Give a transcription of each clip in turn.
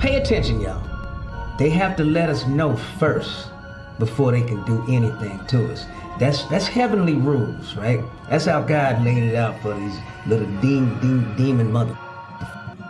Pay attention, y'all. They have to let us know first before they can do anything to us. That's heavenly rules, right? That's how God laid it out for these little demon mother.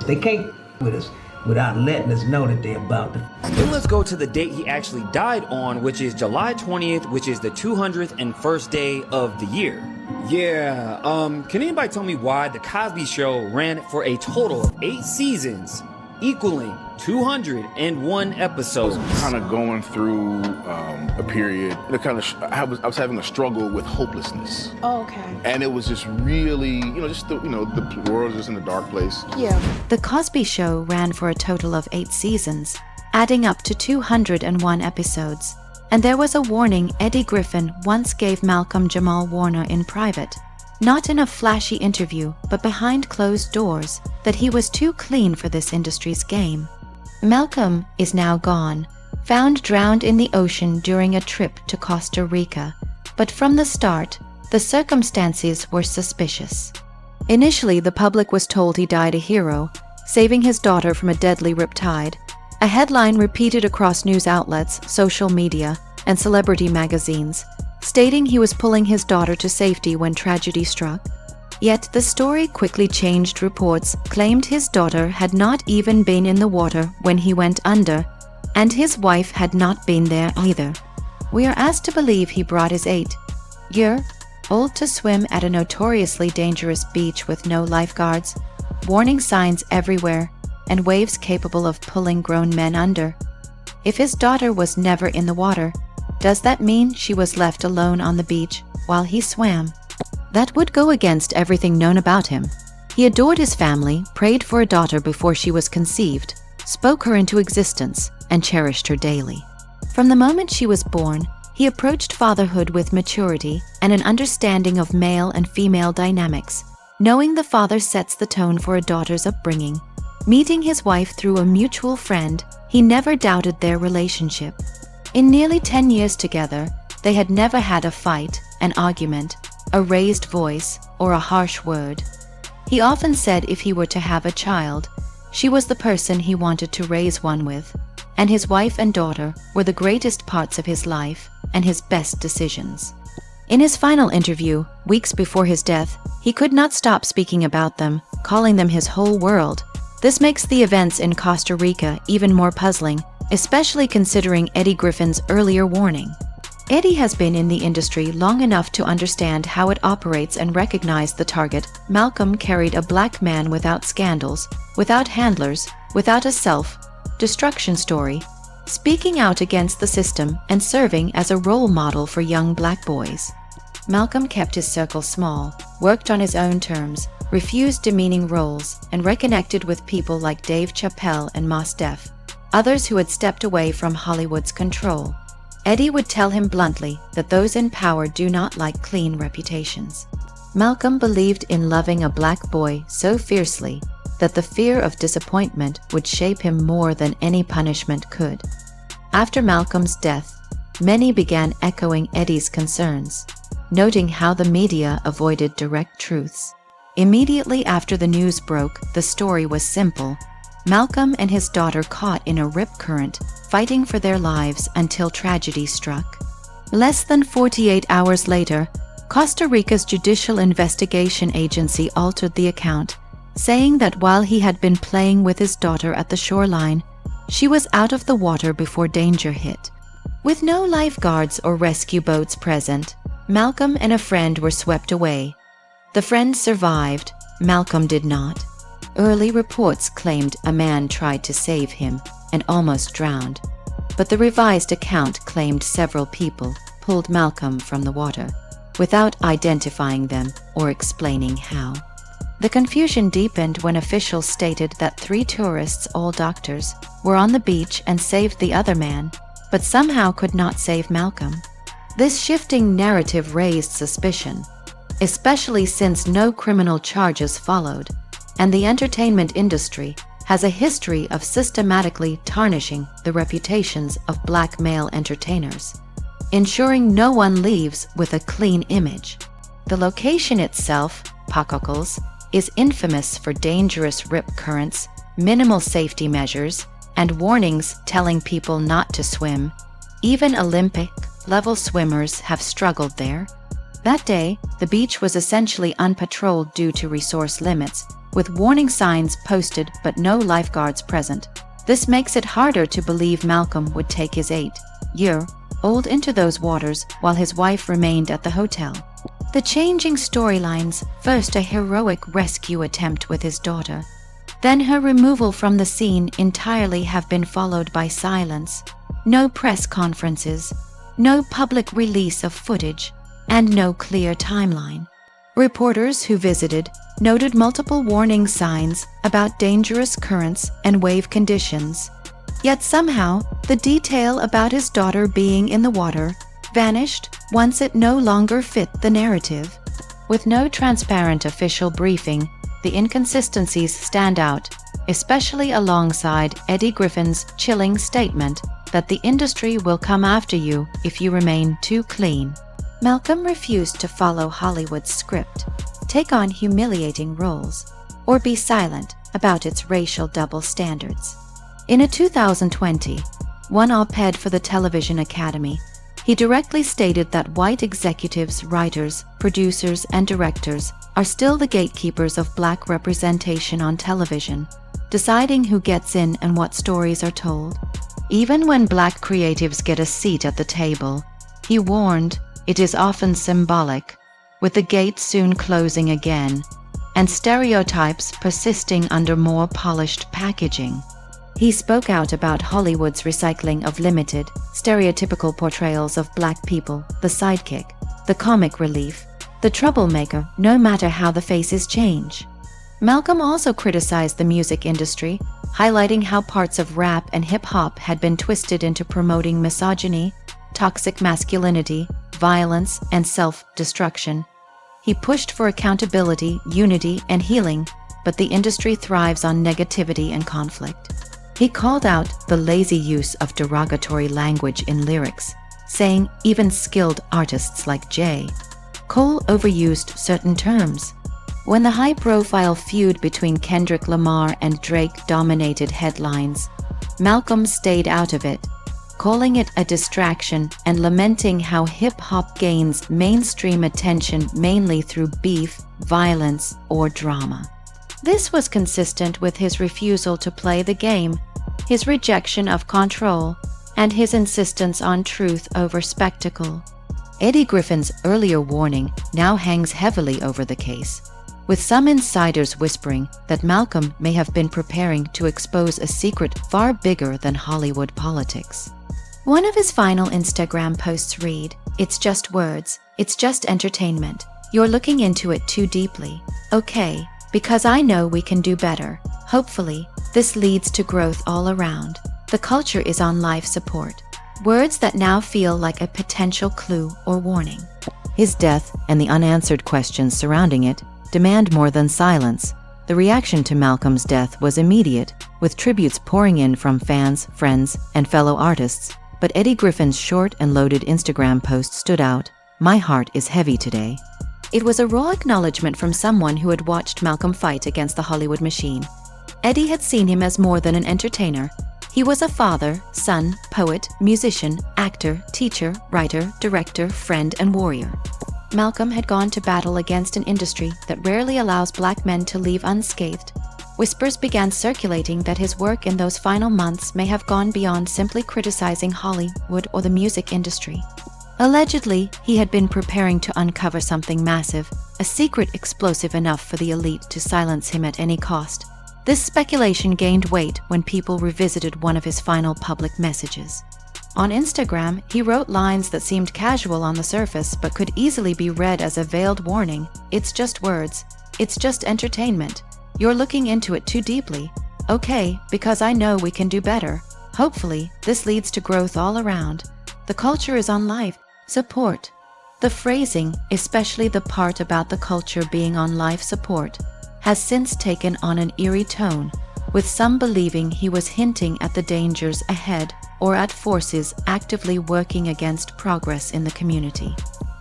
They can't with us without letting us know that they're about to. Then let's go to the date he actually died on, which is July 20th, which is the 201st day of the year. Yeah, can anybody tell me why the Cosby Show ran for a total of 8 seasons, equaling 201 episodes? Kind of going through a period. I was having a struggle with hopelessness. Oh, okay. And it was just really, the world is just in a dark place. Yeah. The Cosby Show ran for a total of 8 seasons, adding up to 201 episodes. And there was a warning Eddie Griffin once gave Malcolm Jamal Warner in private, not in a flashy interview, but behind closed doors, that he was too clean for this industry's game. Malcolm is now gone, found drowned in the ocean during a trip to Costa Rica, but from the start, the circumstances were suspicious. Initially, the public was told he died a hero, saving his daughter from a deadly riptide, a headline repeated across news outlets, social media, and celebrity magazines, stating he was pulling his daughter to safety when tragedy struck. Yet the story quickly changed. Reports claimed his daughter had not even been in the water when he went under, and his wife had not been there either. We are asked to believe he brought his 8-year-old to swim at a notoriously dangerous beach with no lifeguards, warning signs everywhere, and waves capable of pulling grown men under. If his daughter was never in the water, does that mean she was left alone on the beach while he swam? That would go against everything known about him. He adored his family, prayed for a daughter before she was conceived, spoke her into existence, and cherished her daily. From the moment she was born, he approached fatherhood with maturity and an understanding of male and female dynamics, knowing the father sets the tone for a daughter's upbringing. Meeting his wife through a mutual friend, he never doubted their relationship. In nearly 10 years together, they had never had a fight, an argument, a raised voice, or a harsh word. He often said if he were to have a child, she was the person he wanted to raise one with, and his wife and daughter were the greatest parts of his life and his best decisions. In his final interview, weeks before his death, he could not stop speaking about them, calling them his whole world. This makes the events in Costa Rica even more puzzling, especially considering Eddie Griffin's earlier warning. Eddie has been in the industry long enough to understand how it operates and recognize the target. Malcolm carried a black man without scandals, without handlers, without a self-destruction story, speaking out against the system and serving as a role model for young black boys. Malcolm kept his circle small, worked on his own terms, refused demeaning roles, and reconnected with people like Dave Chappelle and Mos Def, others who had stepped away from Hollywood's control. Eddie would tell him bluntly that those in power do not like clean reputations. Malcolm believed in loving a black boy so fiercely that the fear of disappointment would shape him more than any punishment could. After Malcolm's death, many began echoing Eddie's concerns, noting how the media avoided direct truths. Immediately after the news broke, the story was simple. Malcolm and his daughter caught in a rip current, fighting for their lives until tragedy struck. Less than 48 hours later, Costa Rica's Judicial Investigation Agency altered the account, saying that while he had been playing with his daughter at the shoreline, she was out of the water before danger hit. With no lifeguards or rescue boats present, Malcolm and a friend were swept away. The friend survived, Malcolm did not. Early reports claimed a man tried to save him and almost drowned, but the revised account claimed several people pulled Malcolm from the water, without identifying them or explaining how. The confusion deepened when officials stated that 3 tourists, all doctors, were on the beach and saved the other man, but somehow could not save Malcolm. This shifting narrative raised suspicion, especially since no criminal charges followed, and the entertainment industry has a history of systematically tarnishing the reputations of black male entertainers, ensuring no one leaves with a clean image. The location itself, Pacocals, is infamous for dangerous rip currents, minimal safety measures, and warnings telling people not to swim. Even Olympic-level swimmers have struggled there. That day, the beach was essentially unpatrolled due to resource limits, with warning signs posted but no lifeguards present. This makes it harder to believe Malcolm would take his 8-year-old into those waters while his wife remained at the hotel. The changing storylines, first a heroic rescue attempt with his daughter, then her removal from the scene entirely, have been followed by silence. No press conferences, no public release of footage, and no clear timeline. Reporters who visited noted multiple warning signs about dangerous currents and wave conditions. Yet somehow, the detail about his daughter being in the water vanished once it no longer fit the narrative. With no transparent official briefing, the inconsistencies stand out, especially alongside Eddie Griffin's chilling statement that the industry will come after you if you remain too clean. Malcolm refused to follow Hollywood's script, take on humiliating roles, or be silent about its racial double standards. In a 2021 op-ed for the Television Academy, he directly stated that white executives, writers, producers, and directors are still the gatekeepers of black representation on television, deciding who gets in and what stories are told. Even when black creatives get a seat at the table, he warned, it is often symbolic, with the gate soon closing again, and stereotypes persisting under more polished packaging. He spoke out about Hollywood's recycling of limited, stereotypical portrayals of black people, the sidekick, the comic relief, the troublemaker, no matter how the faces change. Malcolm also criticized the music industry, highlighting how parts of rap and hip-hop had been twisted into promoting misogyny, toxic masculinity, violence, and self-destruction. He pushed for accountability, unity, and healing, but the industry thrives on negativity and conflict. He called out the lazy use of derogatory language in lyrics, saying even skilled artists like J. Cole overused certain terms. When the high-profile feud between Kendrick Lamar and Drake dominated headlines, Malcolm stayed out of it, calling it a distraction and lamenting how hip-hop gains mainstream attention mainly through beef, violence, or drama. This was consistent with his refusal to play the game, his rejection of control, and his insistence on truth over spectacle. Eddie Griffin's earlier warning now hangs heavily over the case, with some insiders whispering that Malcolm may have been preparing to expose a secret far bigger than Hollywood politics. One of his final Instagram posts read, "It's just words, it's just entertainment. You're looking into it too deeply. Okay, because I know we can do better. Hopefully, this leads to growth all around. The culture is on life support." Words that now feel like a potential clue or warning. His death and the unanswered questions surrounding it demand more than silence. The reaction to Malcolm's death was immediate, with tributes pouring in from fans, friends, and fellow artists. But Eddie Griffin's short and loaded Instagram post stood out. "My heart is heavy today." It was a raw acknowledgement from someone who had watched Malcolm fight against the Hollywood machine. Eddie had seen him as more than an entertainer. He was a father, son, poet, musician, actor, teacher, writer, director, friend, and warrior. Malcolm had gone to battle against an industry that rarely allows black men to leave unscathed. Whispers began circulating that his work in those final months may have gone beyond simply criticizing Hollywood or the music industry. Allegedly, he had been preparing to uncover something massive, a secret explosive enough for the elite to silence him at any cost. This speculation gained weight when people revisited one of his final public messages. On Instagram, he wrote lines that seemed casual on the surface but could easily be read as a veiled warning. "It's just words. It's just entertainment. You're looking into it too deeply. Okay, because I know we can do better. Hopefully, this leads to growth all around. The culture is on life support." The phrasing, especially the part about the culture being on life support, has since taken on an eerie tone, with some believing he was hinting at the dangers ahead or at forces actively working against progress in the community.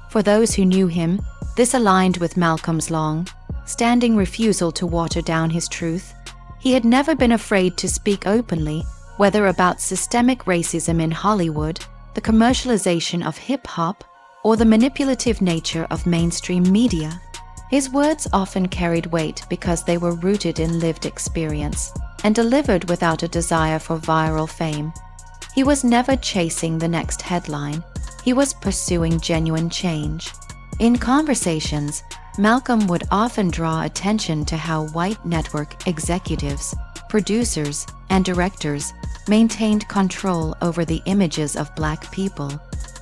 For those who knew him, this aligned with Malcolm's long-standing refusal to water down his truth. He had never been afraid to speak openly, whether about systemic racism in Hollywood, the commercialization of hip-hop, or the manipulative nature of mainstream media. His words often carried weight because they were rooted in lived experience and delivered without a desire for viral fame. He was never chasing the next headline. He was pursuing genuine change. In conversations, Malcolm would often draw attention to how white network executives, producers, and directors maintained control over the images of Black people,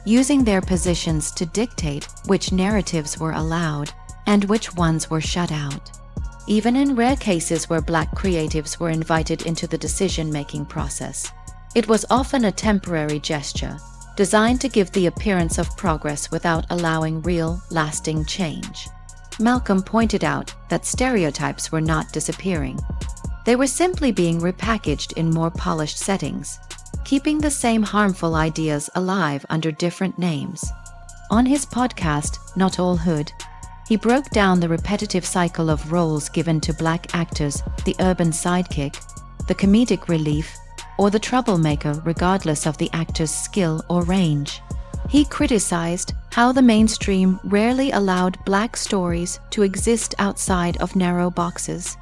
using their positions to dictate which narratives were allowed and which ones were shut out. Even in rare cases where Black creatives were invited into the decision-making process, it was often a temporary gesture, designed to give the appearance of progress without allowing real, lasting change. Malcolm pointed out that stereotypes were not disappearing. They were simply being repackaged in more polished settings, keeping the same harmful ideas alive under different names. On his podcast, Not All Hood, he broke down the repetitive cycle of roles given to Black actors: the urban sidekick, the comedic relief, or the troublemaker, regardless of the actor's skill or range. He criticized how the mainstream rarely allowed Black stories to exist outside of narrow boxes,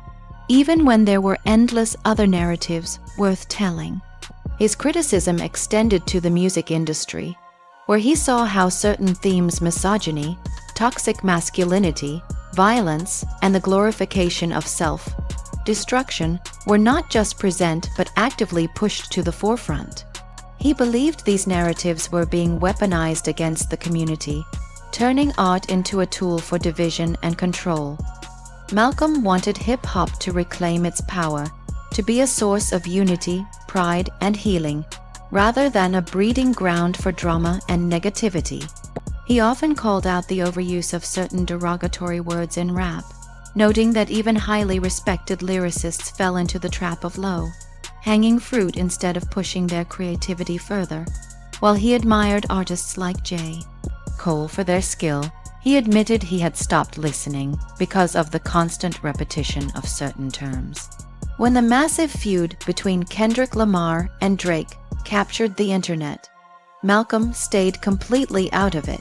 even when there were endless other narratives worth telling. His criticism extended to the music industry, where he saw how certain themes: misogyny, toxic masculinity, violence, and the glorification of self-destruction were not just present but actively pushed to the forefront. He believed these narratives were being weaponized against the community, turning art into a tool for division and control. Malcolm wanted hip-hop to reclaim its power, to be a source of unity, pride, and healing, rather than a breeding ground for drama and negativity. He often called out the overuse of certain derogatory words in rap, noting that even highly respected lyricists fell into the trap of low-hanging fruit instead of pushing their creativity further. While he admired artists like J. Cole for their skill, he admitted he had stopped listening because of the constant repetition of certain terms. When the massive feud between Kendrick Lamar and Drake captured the internet, Malcolm stayed completely out of it,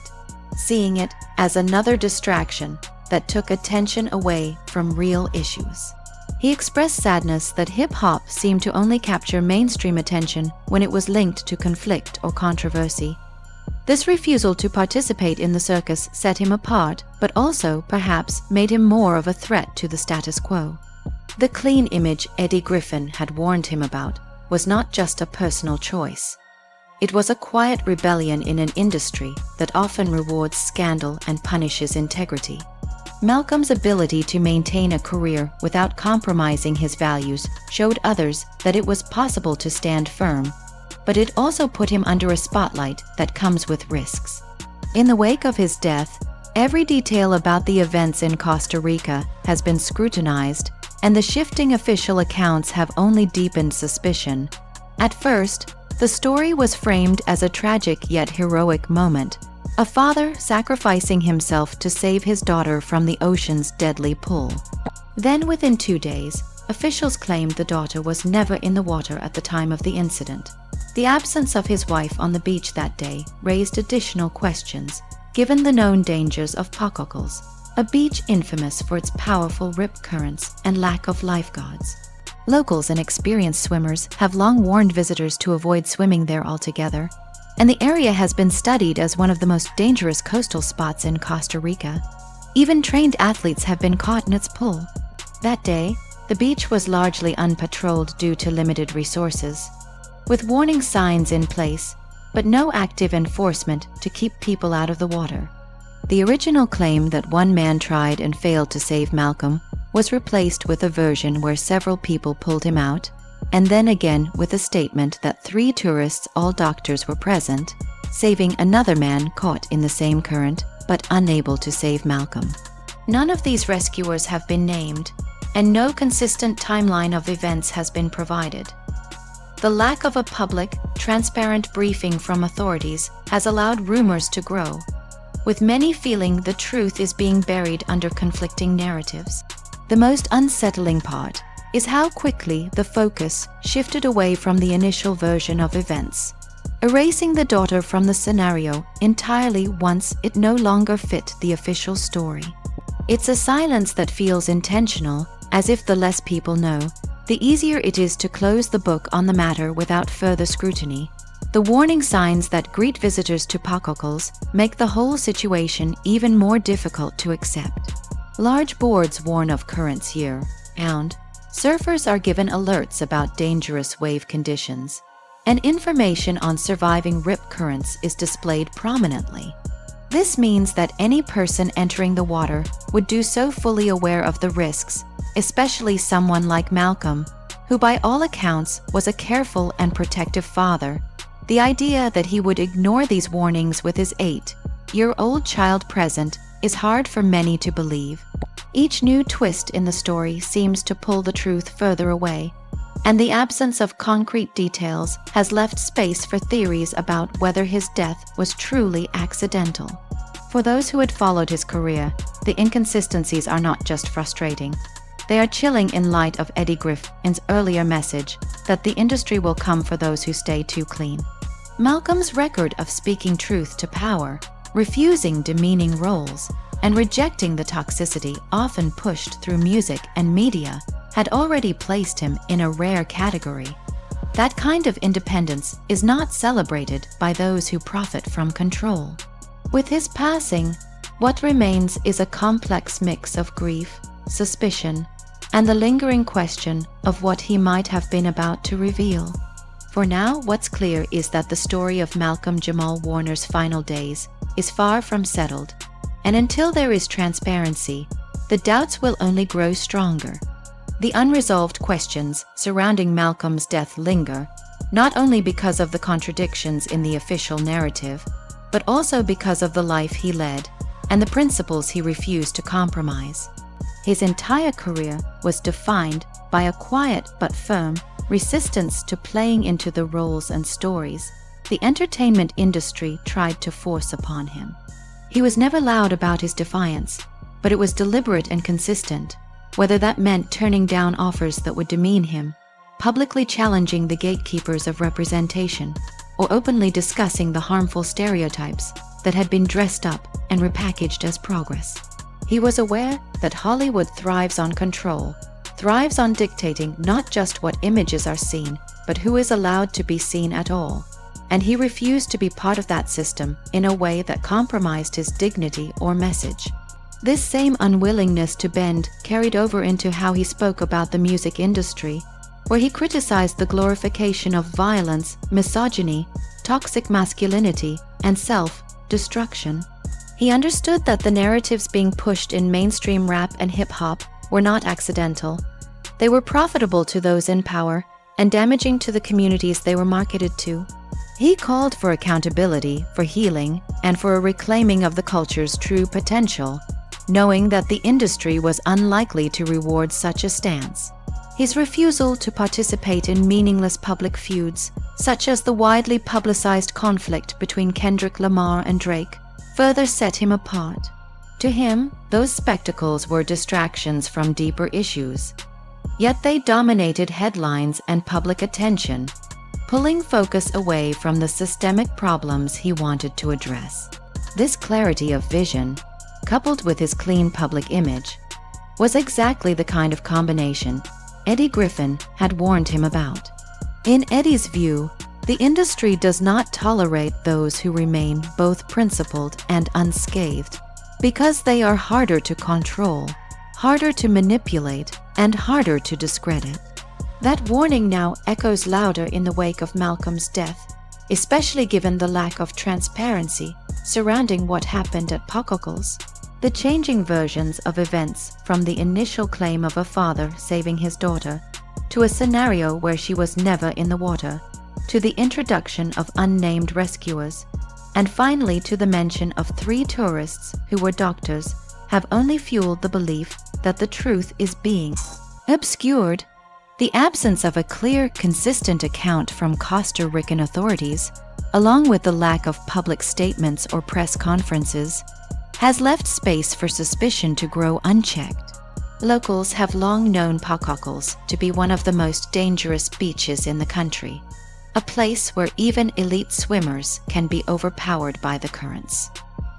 seeing it as another distraction that took attention away from real issues. He expressed sadness that hip-hop seemed to only capture mainstream attention when it was linked to conflict or controversy. This refusal to participate in the circus set him apart, but also, perhaps, made him more of a threat to the status quo. The clean image Eddie Griffin had warned him about was not just a personal choice. It was a quiet rebellion in an industry that often rewards scandal and punishes integrity. Malcolm's ability to maintain a career without compromising his values showed others that it was possible to stand firm, but it also put him under a spotlight that comes with risks. In the wake of his death, every detail about the events in Costa Rica has been scrutinized, and the shifting official accounts have only deepened suspicion. At first, the story was framed as a tragic yet heroic moment, a father sacrificing himself to save his daughter from the ocean's deadly pull. Then, within 2 days, officials claimed the daughter was never in the water at the time of the incident. The absence of his wife on the beach that day raised additional questions, given the known dangers of Pococles, a beach infamous for its powerful rip currents and lack of lifeguards. Locals and experienced swimmers have long warned visitors to avoid swimming there altogether, and the area has been studied as one of the most dangerous coastal spots in Costa Rica. Even trained athletes have been caught in its pull. That day, the beach was largely unpatrolled due to limited resources, with warning signs in place, but no active enforcement to keep people out of the water. The original claim that one man tried and failed to save Malcolm was replaced with a version where several people pulled him out, and then again with a statement that 3 tourists, all doctors, were present, saving another man caught in the same current but unable to save Malcolm. None of these rescuers have been named, and no consistent timeline of events has been provided. The lack of a public, transparent briefing from authorities has allowed rumors to grow, with many feeling the truth is being buried under conflicting narratives. The most unsettling part is how quickly the focus shifted away from the initial version of events, erasing the daughter from the scenario entirely once it no longer fit the official story. It's a silence that feels intentional, as if the less people know, the easier it is to close the book on the matter without further scrutiny. The warning signs that greet visitors to Pakokals make the whole situation even more difficult to accept. Large boards warn of currents year-round. Surfers are given alerts about dangerous wave conditions, and information on surviving rip currents is displayed prominently. This means that any person entering the water would do so fully aware of the risks, especially someone like Malcolm, who by all accounts was a careful and protective father. The idea that he would ignore these warnings with his 8-year-old child present is hard for many to believe. Each new twist in the story seems to pull the truth further away, and the absence of concrete details has left space for theories about whether his death was truly accidental. For those who had followed his career, the inconsistencies are not just frustrating. They are chilling in light of Eddie Griffin's earlier message that the industry will come for those who stay too clean. Malcolm's record of speaking truth to power, refusing demeaning roles, and rejecting the toxicity often pushed through music and media had already placed him in a rare category. That kind of independence is not celebrated by those who profit from control. With his passing, what remains is a complex mix of grief, suspicion, and the lingering question of what he might have been about to reveal. For now, what's clear is that the story of Malcolm Jamal Warner's final days is far from settled, and until there is transparency, the doubts will only grow stronger. The unresolved questions surrounding Malcolm's death linger, not only because of the contradictions in the official narrative, but also because of the life he led and the principles he refused to compromise. His entire career was defined by a quiet but firm resistance to playing into the roles and stories the entertainment industry tried to force upon him. He was never loud about his defiance, but it was deliberate and consistent, whether that meant turning down offers that would demean him, publicly challenging the gatekeepers of representation, or openly discussing the harmful stereotypes that had been dressed up and repackaged as progress. He was aware that Hollywood thrives on control, thrives on dictating not just what images are seen, but who is allowed to be seen at all. And he refused to be part of that system in a way that compromised his dignity or message. This same unwillingness to bend carried over into how he spoke about the music industry, where he criticized the glorification of violence, misogyny, toxic masculinity, and self-destruction. He understood that the narratives being pushed in mainstream rap and hip-hop were not accidental. They were profitable to those in power and damaging to the communities they were marketed to. He called for accountability, for healing, and for a reclaiming of the culture's true potential, knowing that the industry was unlikely to reward such a stance. His refusal to participate in meaningless public feuds, such as the widely publicized conflict between Kendrick Lamar and Drake, further set him apart. To him, those spectacles were distractions from deeper issues. Yet they dominated headlines and public attention, pulling focus away from the systemic problems he wanted to address. This clarity of vision, coupled with his clean public image, was exactly the kind of combination Eddie Griffin had warned him about. In Eddie's view, the industry does not tolerate those who remain both principled and unscathed, because they are harder to control, harder to manipulate, and harder to discredit. That warning now echoes louder in the wake of Malcolm's death, especially given the lack of transparency surrounding what happened at Pakokals. The changing versions of events, from the initial claim of a father saving his daughter, to a scenario where she was never in the water, to the introduction of unnamed rescuers, and finally to the mention of 3 tourists who were doctors, have only fueled the belief that the truth is being obscured. The absence of a clear, consistent account from Costa Rican authorities, along with the lack of public statements or press conferences, has left space for suspicion to grow unchecked. Locals have long known Pacockles to be one of the most dangerous beaches in the country, a place where even elite swimmers can be overpowered by the currents.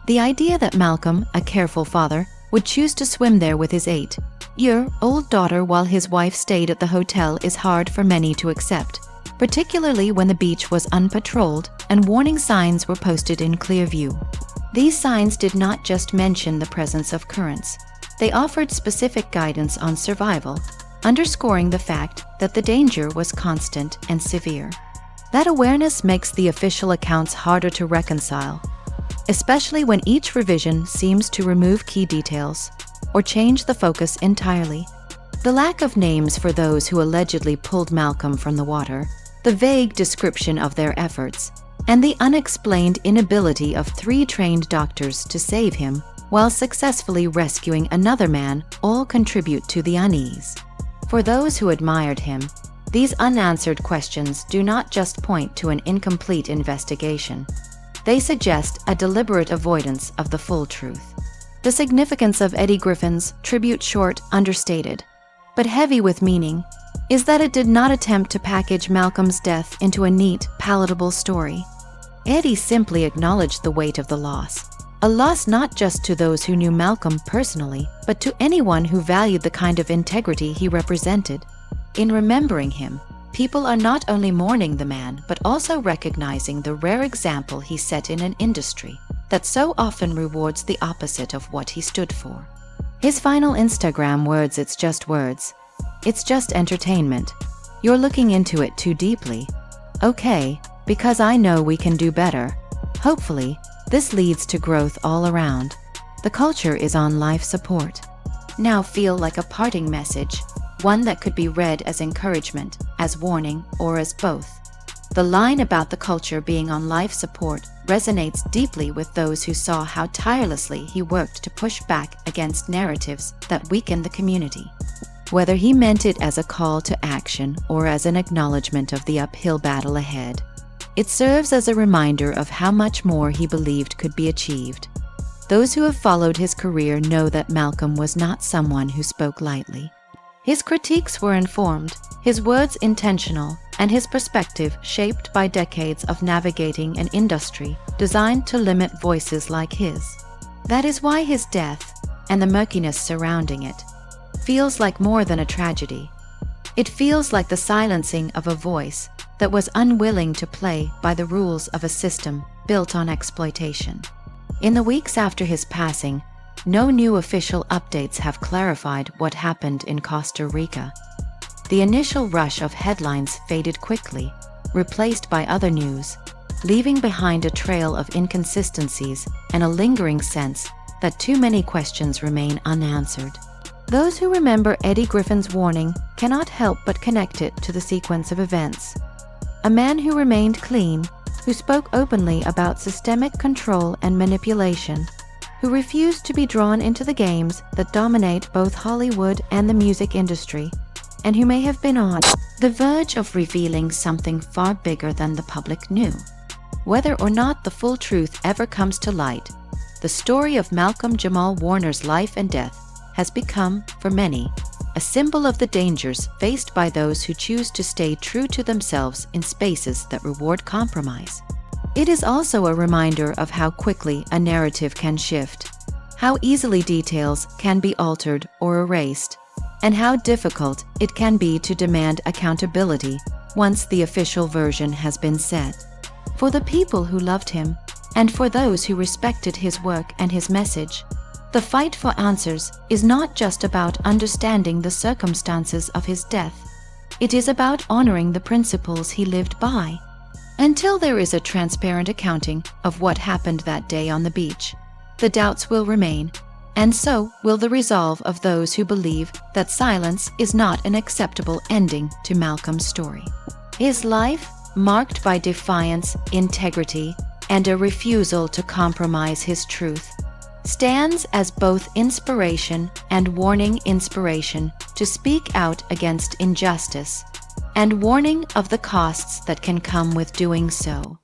The idea that Malcolm, a careful father, would choose to swim there with his 8-year-old daughter while his wife stayed at the hotel is hard for many to accept, particularly when the beach was unpatrolled and warning signs were posted in clear view. These signs did not just mention the presence of currents. They offered specific guidance on survival, underscoring the fact that the danger was constant and severe. That awareness makes the official accounts harder to reconcile, especially when each revision seems to remove key details or change the focus entirely. The lack of names for those who allegedly pulled Malcolm from the water, the vague description of their efforts, and the unexplained inability of 3 trained doctors to save him while successfully rescuing another man all contribute to the unease. For those who admired him, these unanswered questions do not just point to an incomplete investigation. They suggest a deliberate avoidance of the full truth. The significance of Eddie Griffin's tribute short, understated, but heavy with meaning, is that it did not attempt to package Malcolm's death into a neat, palatable story. Eddie simply acknowledged the weight of the loss. A loss not just to those who knew Malcolm personally, but to anyone who valued the kind of integrity he represented. In remembering him, people are not only mourning the man, but also recognizing the rare example he set in an industry that so often rewards the opposite of what he stood for. His final Instagram words, "It's just words. It's just entertainment. You're looking into it too deeply. Okay, because I know we can do better. Hopefully, this leads to growth all around. The culture is on life support." Now feel like a parting message, one that could be read as encouragement, as warning, or as both. The line about the culture being on life support resonates deeply with those who saw how tirelessly he worked to push back against narratives that weaken the community. Whether he meant it as a call to action or as an acknowledgement of the uphill battle ahead, it serves as a reminder of how much more he believed could be achieved. Those who have followed his career know that Malcolm was not someone who spoke lightly. His critiques were informed, his words intentional, and his perspective shaped by decades of navigating an industry designed to limit voices like his. That is why his death, and the murkiness surrounding it, feels like more than a tragedy. It feels like the silencing of a voice that was unwilling to play by the rules of a system built on exploitation. In the weeks after his passing, no new official updates have clarified what happened in Costa Rica. The initial rush of headlines faded quickly, replaced by other news, leaving behind a trail of inconsistencies and a lingering sense that too many questions remain unanswered. Those who remember Eddie Griffin's warning cannot help but connect it to the sequence of events. A man who remained clean, who spoke openly about systemic control and manipulation, who refused to be drawn into the games that dominate both Hollywood and the music industry, and who may have been on the verge of revealing something far bigger than the public knew. Whether or not the full truth ever comes to light, the story of Malcolm Jamal Warner's life and death has become, for many, a symbol of the dangers faced by those who choose to stay true to themselves in spaces that reward compromise. It is also a reminder of how quickly a narrative can shift, how easily details can be altered or erased, and how difficult it can be to demand accountability once the official version has been set. For the people who loved him, and for those who respected his work and his message, the fight for answers is not just about understanding the circumstances of his death. It is about honoring the principles he lived by. Until there is a transparent accounting of what happened that day on the beach, the doubts will remain, and so will the resolve of those who believe that silence is not an acceptable ending to Malcolm's story. His life, marked by defiance, integrity, and a refusal to compromise his truth, stands as both inspiration and warning. Inspiration to speak out against injustice, and warning of the costs that can come with doing so.